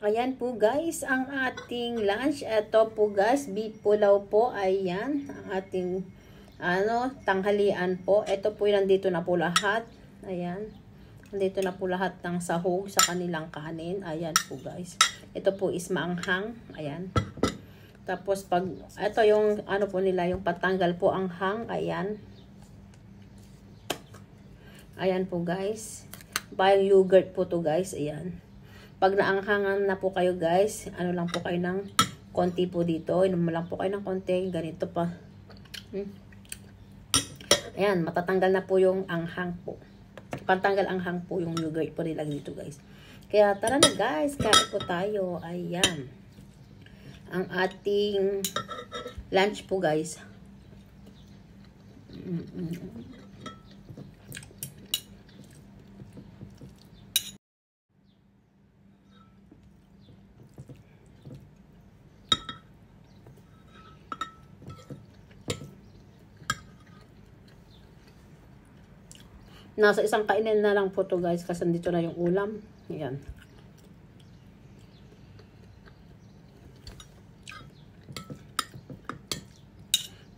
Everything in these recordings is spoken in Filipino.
Ayan po guys, ang ating lunch. Ito po guys, beef pulaw po. Ayan, ang ating tanghalian po. Ito po yung nandito na po lahat. Ayan. Nandito na po lahat ng sahog sa kanilang kanin. Ayan po guys. Ito po is maanghang. Ayan. Tapos pag, ito yung ano po nila, yung patanggal po ang hang. Ayan. Ayan po guys. Bayang yogurt po to guys. Ayan. Pag naanghangan na po kayo guys, ano lang po kayo ng konti po dito. Inom lang po kayo ng konti. Ganito pa. Ayan, matatanggal na po yung anghang po. Pantanggal anghang po yung yogurt po nila dito guys. Kaya tara na guys, kain po tayo. Ayan. Ang ating lunch po guys. Nasa isang kainin na lang po to guys kasi dito na yung ulam. Ayan.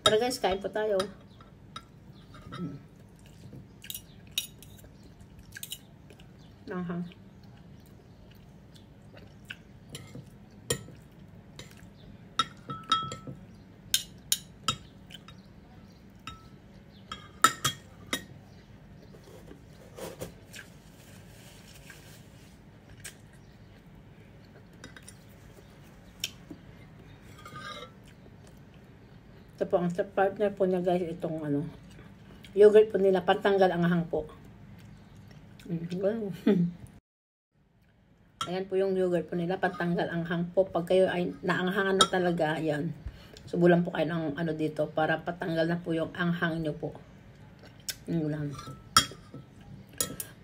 Tara guys, kain po tayo. Aha. Ito po, ang partner po niya guys, itong yogurt po nila, pantanggal ang hang po. Ayan po yung yogurt po nila, pantanggal ang hang po. Pag kayo ay naanghangan na talaga, ayan. Subulan po kayo ng dito para patanggal na po yung anghang nyo po. Lang.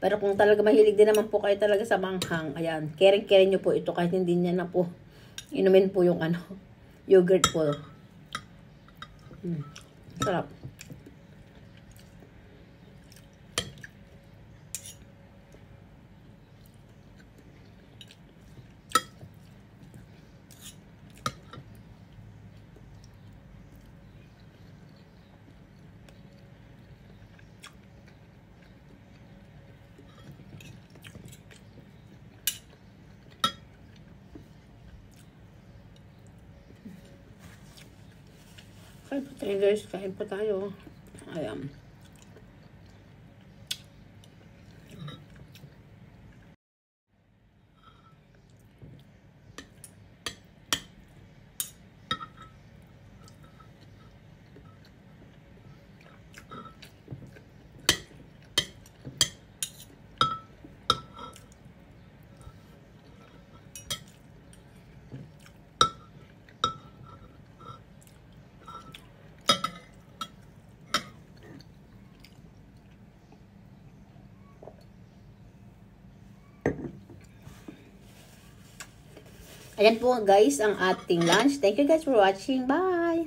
Pero kung talaga mahilig din naman po kayo talaga sa manghang, ayan, kering-kering nyo po ito kahit hindi niya na po inumin po yung yogurt po. Sarap. Kain po tayo guys, kain po tayo. Ayan. Ayan po guys ang ating lunch. Thank you guys for watching. Bye!